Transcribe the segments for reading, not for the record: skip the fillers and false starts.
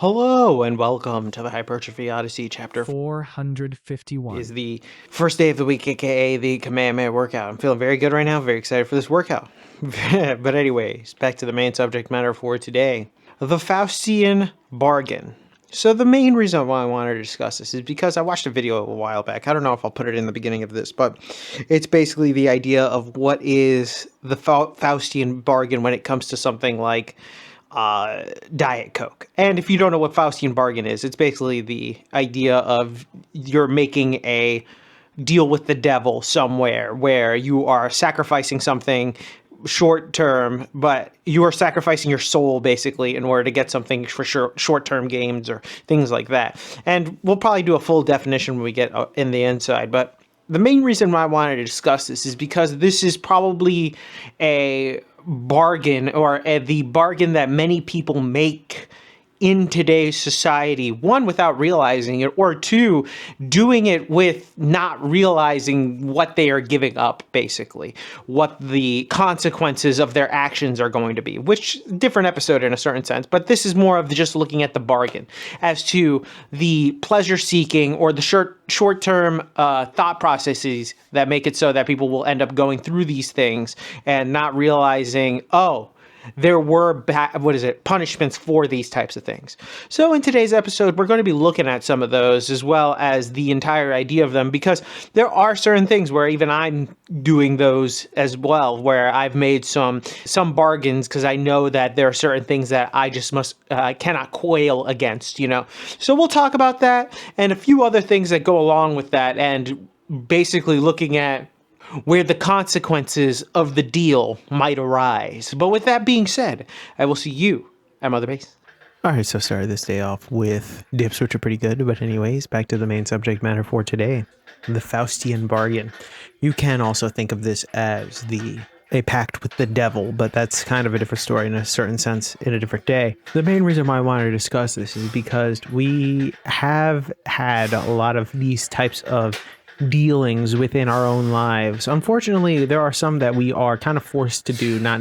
Hello and welcome to the Hypertrophy Odyssey. Chapter 451 is the first day of the week, aka the Kamehameha workout. I'm feeling very good right now, very excited for this workout. But anyways, back to the main subject matter for today, the Faustian Bargain. So the main reason why I wanted to discuss this is because I watched a video a while back. I don't know if I'll put it in the beginning of this, but it's basically the idea of what is the Faustian bargain when it comes to something like Diet Coke. And if you don't know what Faustian Bargain is, it's basically the idea of you're making a deal with the devil somewhere where you are sacrificing something short term, but you are sacrificing your soul basically in order to get something for short term gains or things like that. And we'll probably do a full definition when we get in the inside, but the main reason why I wanted to discuss this is because this is probably a bargain or the bargain that many people make in today's society, one, without realizing it, or two, doing it with not realizing what they are giving up, basically, what the consequences of their actions are going to be, which different episode in a certain sense, but this is more of just looking at the bargain as to the pleasure seeking or the short-term thought processes that make it so that people will end up going through these things and not realizing, oh, there were punishments for these types of things. So in today's episode, we're going to be looking at some of those as well as the entire idea of them, because there are certain things where even I'm doing those as well, where I've made some bargains because I know that there are certain things that I just cannot quail against, So we'll talk about that and a few other things that go along with that, and basically looking at where the consequences of the deal might arise. But with that being said, I will see you at Mother Base. All right, so started this day off with dips, which are pretty good. But anyways, back to the main subject matter for today, the Faustian Bargain. You can also think of this as a pact with the devil, but that's kind of a different story in a certain sense in a different day. The main reason why I wanted to discuss this is because we have had a lot of these types of dealings within our own lives. Unfortunately, there are some that we are kind of forced to do, not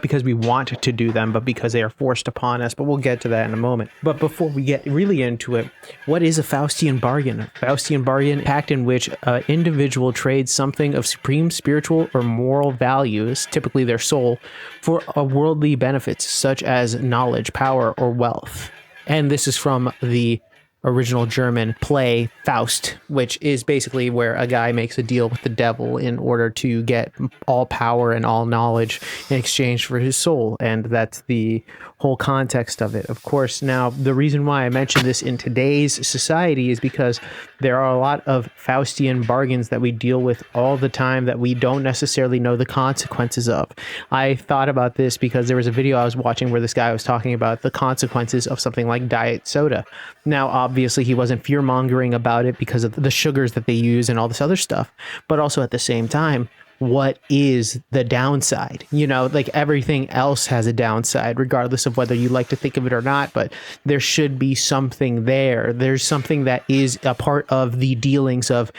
because we want to do them, but because they are forced upon us. But we'll get to that in a moment. But before we get really into it, what is a Faustian bargain? A Faustian bargain, a pact in which an individual trades something of supreme spiritual or moral values, typically their soul, for worldly benefits such as knowledge, power, or wealth. And this is from the original German play Faust, which is basically where a guy makes a deal with the devil in order to get all power and all knowledge in exchange for his soul. And that's the whole context of it. Of course, now the reason why I mention this in today's society is because there are a lot of Faustian bargains that we deal with all the time that we don't necessarily know the consequences of. I thought about this because there was a video I was watching where this guy was talking about the consequences of something like diet soda. Now, obviously, he wasn't fear-mongering about it because of the sugars that they use and all this other stuff, but also at the same time, what is the downside? Like everything else has a downside, regardless of whether you like to think of it or not, but there should be something there. There's something that is a part of the dealings of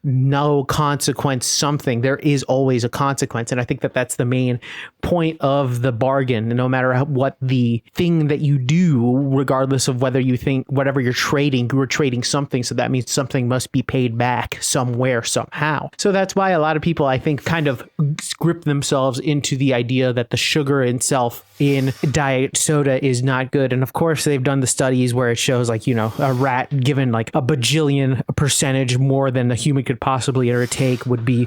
no consequence something. There is always a consequence. And I think that that's the main point of the bargain. No matter what the thing that you do, regardless of whether you think whatever you're trading something. So that means something must be paid back somewhere, somehow. So that's why a lot of people, I think, kind of grip themselves into the idea that the sugar itself in diet soda is not good. And of course, they've done the studies where it shows a rat given like a bajillion percentage more than a human could possibly ever take would be,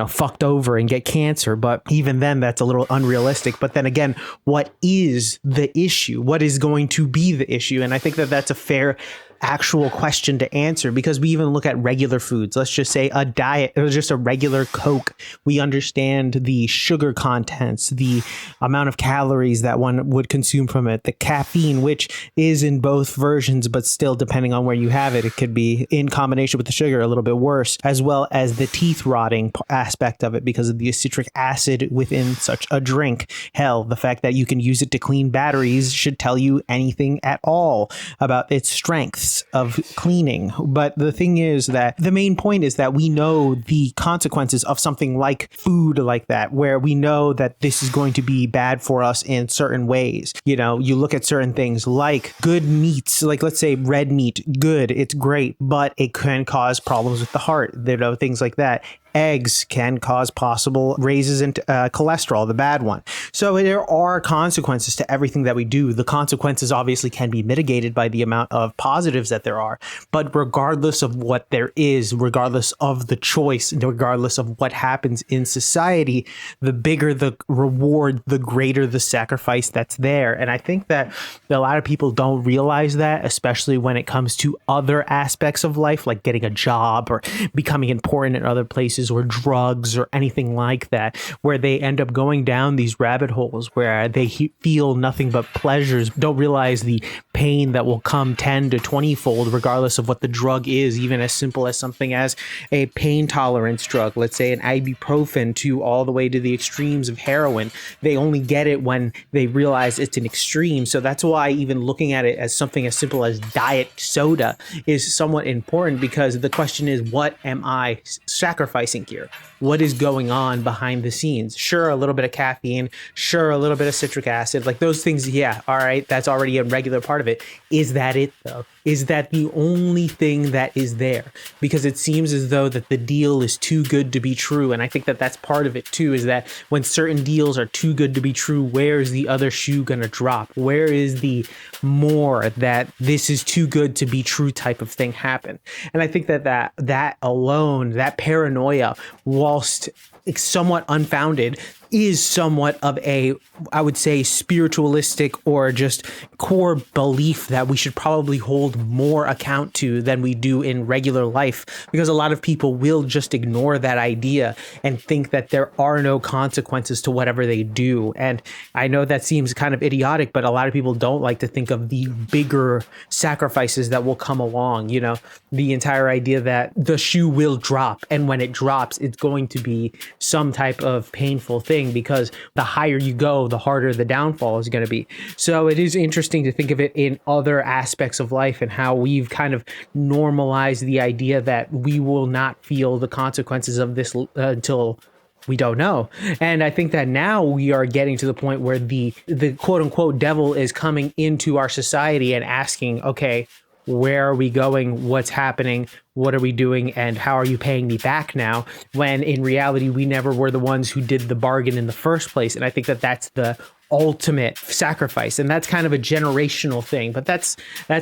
fucked over and get cancer. But even then, that's a little unrealistic. But then again, what is the issue? What is going to be the issue? And I think that that's a fair actual question to answer, because we even look at regular foods. Let's just say a diet, it was just a regular Coke. We understand the sugar contents, the amount of calories that one would consume from it, the caffeine, which is in both versions, but still depending on where you have it, it could be in combination with the sugar a little bit worse, as well as the teeth rotting aspect of it because of the citric acid within such a drink. Hell, the fact that you can use it to clean batteries should tell you anything at all about its strengths. process of cleaning. But the thing is that the main point is that we know the consequences of something like food like that, where we know that this is going to be bad for us in certain ways. You know, you look at certain things like good meats, like let's say red meat, good, it's great, but it can cause problems with the heart, you know, things like that. Eggs can cause possible raises in cholesterol, the bad one. So there are consequences to everything that we do. The consequences obviously can be mitigated by the amount of positives that there are. But regardless of what there is, regardless of the choice, regardless of what happens in society, the bigger the reward, the greater the sacrifice that's there. And I think that a lot of people don't realize that, especially when it comes to other aspects of life, like getting a job or becoming important in other places, or drugs or anything like that, where they end up going down these rabbit holes where they feel nothing but pleasures, don't realize the pain that will come 10 to 20 fold regardless of what the drug is, even as simple as something as a pain tolerance drug, let's say an ibuprofen, to all the way to the extremes of heroin. They only get it when they realize it's an extreme. So that's why even looking at it as something as simple as diet soda is somewhat important, because the question is, what am I sacrificing here? What is going on behind the scenes? Sure, a little bit of caffeine, sure, a little bit of citric acid, like those things, yeah, all right, that's already a regular part of it. Is that it though? Is that the only thing that is there? Because it seems as though that the deal is too good to be true. And I think that that's part of it too, is that when certain deals are too good to be true, where is the other shoe going to drop? Where is the more that this is too good to be true type of thing happen? And I think that alone, that paranoia, whilst it's somewhat unfounded, is somewhat of a, I would say, spiritualistic or just core belief that we should probably hold more account to than we do in regular life, because a lot of people will just ignore that idea and think that there are no consequences to whatever they do. And I know that seems kind of idiotic, but a lot of people don't like to think of the bigger sacrifices that will come along. You know, the entire idea that the shoe will drop, and when it drops, it's going to be some type of painful thing, because the higher you go, the harder the downfall is going to be. So it is interesting to think of it in other aspects of life, and how we've kind of normalized the idea that we will not feel the consequences of this until we don't know. And I think that now we are getting to the point where the quote unquote devil is coming into our society and asking, okay, where are we going? What's happening? What are we doing? And how are you paying me back now? When in reality, we never were the ones who did the bargain in the first place. And I think that that's the ultimate sacrifice. And that's kind of a generational thing, but that's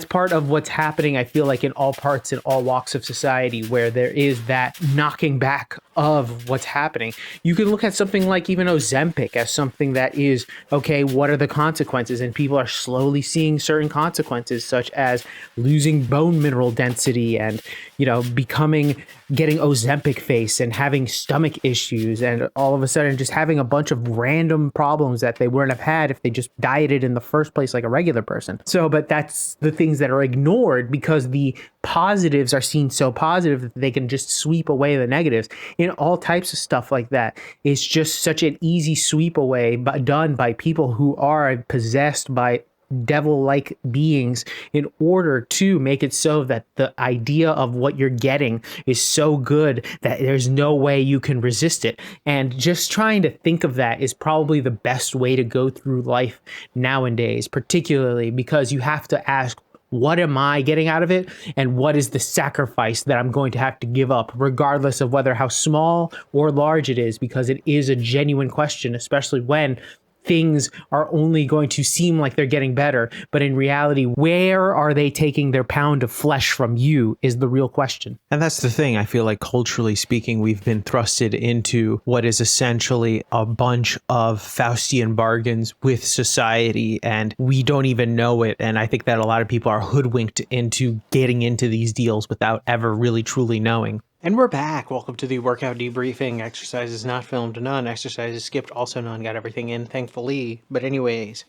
part of what's happening, I feel like, in all parts, in all walks of society, where there is that knocking back of what's happening. You can look at something like even Ozempic as something that is, okay, what are the consequences? And people are slowly seeing certain consequences, such as losing bone mineral density and, you know, getting Ozempic face and having stomach issues, and all of a sudden just having a bunch of random problems that they wouldn't have had if they just dieted in the first place like a regular person. So, but that's the things that are ignored, because the positives are seen so positive that they can just sweep away the negatives in all types of stuff like that. It's just such an easy sweep away, but done by people who are possessed by devil-like beings, in order to make it so that the idea of what you're getting is so good that there's no way you can resist it. And just trying to think of that is probably the best way to go through life nowadays, particularly because you have to ask, what am I getting out of it? And what is the sacrifice that I'm going to have to give up, regardless of whether how small or large it is, because it is a genuine question, especially when things are only going to seem like they're getting better, but in reality, where are they taking their pound of flesh from you is the real question. And that's the thing. I feel like culturally speaking, we've been thrusted into what is essentially a bunch of Faustian bargains with society, and we don't even know it. And I think that a lot of people are hoodwinked into getting into these deals without ever really truly knowing. And we're back. Welcome to the workout debriefing. Exercises not filmed, none. Exercises skipped, also none. Got everything in, thankfully. But anyways,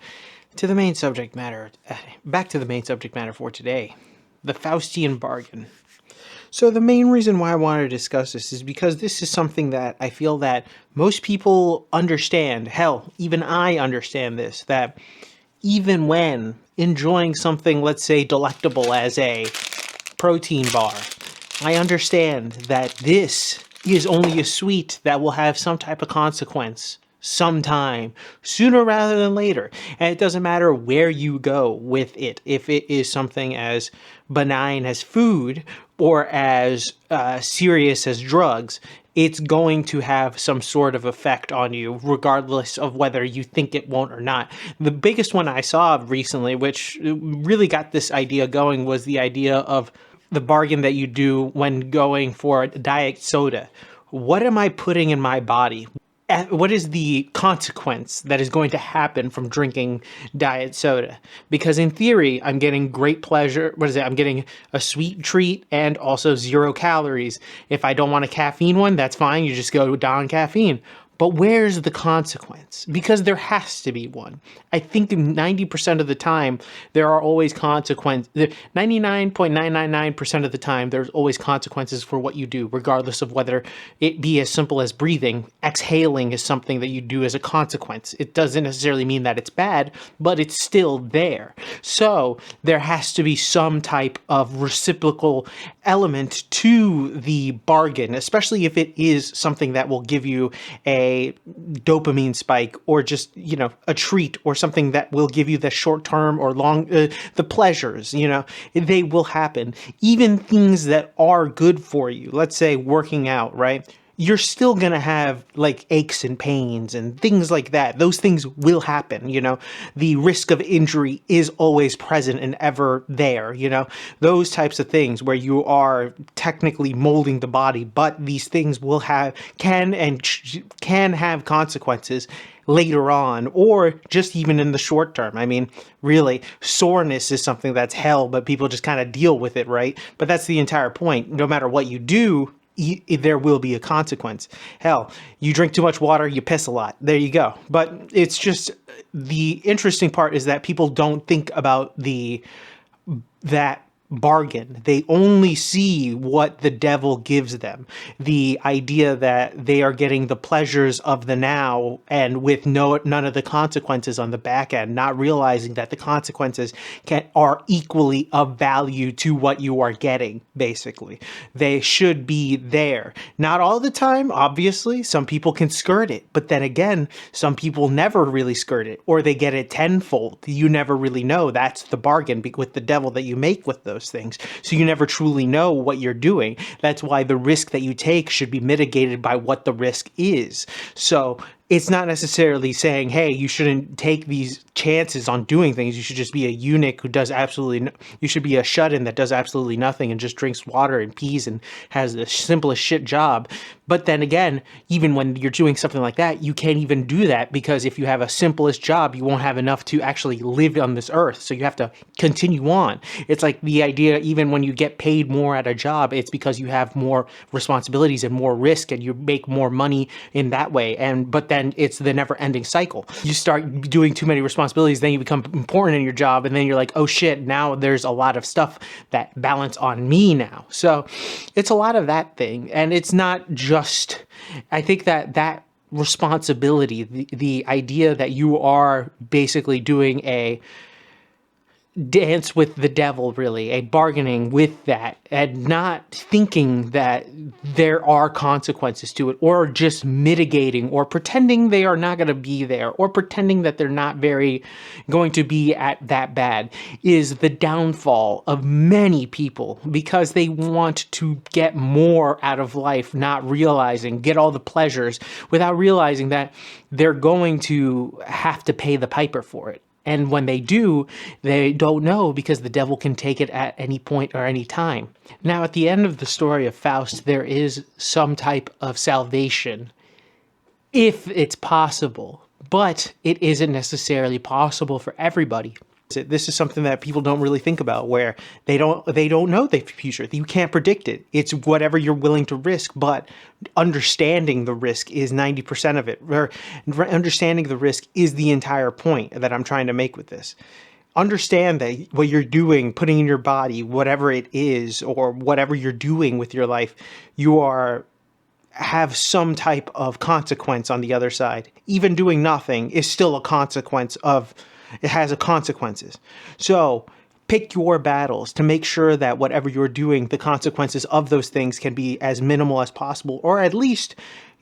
to the main subject matter. Back to the main subject matter for today. The Faustian Bargain. So the main reason why I wanted to discuss this is because this is something that I feel that most people understand. Hell, even I understand this. That even when enjoying something, let's say, delectable as a protein bar. I understand that this is only a sweet that will have some type of consequence sometime, sooner rather than later. And it doesn't matter where you go with it. If it is something as benign as food or as serious as drugs, it's going to have some sort of effect on you, regardless of whether you think it won't or not. The biggest one I saw recently, which really got this idea going, was the idea of the bargain that you do when going for a diet soda. What am I putting in my body? What is the consequence that is going to happen from drinking diet soda? Because in theory, I'm getting great pleasure. What is it? I'm getting a sweet treat and also 0 calories. If I don't want a caffeine one, that's fine. You just go down caffeine. But where's the consequence? Because there has to be one. I think 90% of the time, there are always consequences. 99.999% of the time, there's always consequences for what you do, regardless of whether it be as simple as breathing. Exhaling is something that you do as a consequence. It doesn't necessarily mean that it's bad, but it's still there. So there has to be some type of reciprocal element to the bargain, especially if it is something that will give you a dopamine spike or just, a treat or something that will give you the short term or long, the pleasures, they will happen. Even things that are good for you, let's say working out, right? You're still going to have like aches and pains and things like that. Those things will happen, the risk of injury is always present and ever there, those types of things where you are technically molding the body, but these things can have consequences later on, or just even in the short term. I mean, really, soreness is something that's hell, but people just kind of deal with it, right? But that's the entire point. No matter what you do, there will be a consequence. Hell, you drink too much water, you piss a lot. There you go. But it's just, the interesting part is that people don't think about that bargain. They only see what the devil gives them. The idea that they are getting the pleasures of the now and with none of the consequences on the back end, not realizing that the consequences are equally of value to what you are getting, basically. They should be there. Not all the time, obviously. Some people can skirt it, but then again, some people never really skirt it, or they get it tenfold. You never really know. That's the bargain with the devil that you make with those things. So you never truly know what you're doing. That's why the risk that you take should be mitigated by what the risk is. So it's not necessarily saying, hey, you shouldn't take these chances on doing things. You should just be a eunuch who does you should be a shut-in that does absolutely nothing and just drinks water and pees and has the simplest shit job. But then again, even when you're doing something like that, you can't even do that, because if you have a simplest job, you won't have enough to actually live on this earth. So you have to continue on. It's like the idea, even when you get paid more at a job, it's because you have more responsibilities and more risk and you make more money in that way. But then it's the never-ending cycle. You start doing too many responsibilities, then you become important in your job, and then you're like, oh shit, now there's a lot of stuff that balance on me now. So it's a lot of that thing. And it's not just, I think that responsibility, the idea that you are basically doing a dance with the devil, really, a bargaining with that, and not thinking that there are consequences to it, or just mitigating or pretending they are not going to be there, or pretending that they're not going to be at that bad, is the downfall of many people, because they want to get more out of life, not realizing, get all the pleasures without realizing that they're going to have to pay the piper for it. And when they do, they don't know, because the devil can take it at any point or any time. Now, at the end of the story of Faust, there is some type of salvation, if it's possible, but it isn't necessarily possible for everybody. This is something that people don't really think about, where they don't know the future. You can't predict it. It's whatever you're willing to risk, but understanding the risk is 90% of it. Understanding the risk is the entire point that I'm trying to make with this. Understand that what you're doing, putting in your body, whatever it is, or whatever you're doing with your life, have some type of consequence on the other side. Even doing nothing is still a consequence of, it has a consequences. So pick your battles to make sure that whatever you're doing, the consequences of those things can be as minimal as possible, or at least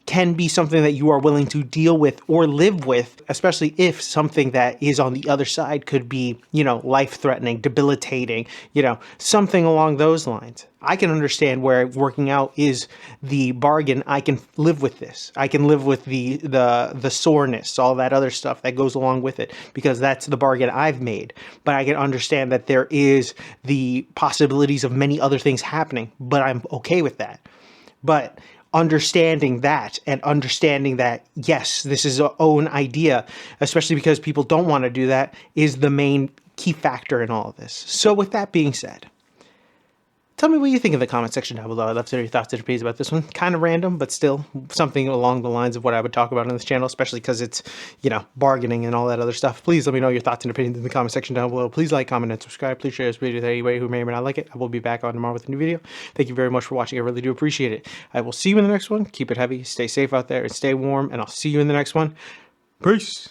can be something that you are willing to deal with or live with, especially if something that is on the other side could be, life-threatening, debilitating, something along those lines. I can understand where working out is the bargain. I can live with this. I can live with the soreness, all that other stuff that goes along with it, because that's the bargain I've made. But I can understand that there is the possibilities of many other things happening, but I'm okay with that. But understanding that and understanding that, yes, this is our own idea, especially because people don't want to do that, is the main key factor in all of this. So with that being said, tell me what you think in the comment section down below. I'd love to hear your thoughts and opinions about this one. Kind of random, but still something along the lines of what I would talk about on this channel, especially because it's, bargaining and all that other stuff. Please let me know your thoughts and opinions in the comment section down below. Please like, comment, and subscribe. Please share this video with anybody who may or may not like it. I will be back on tomorrow with a new video. Thank you very much for watching. I really do appreciate it. I will see you in the next one. Keep it heavy. Stay safe out there and stay warm, and I'll see you in the next one. Peace.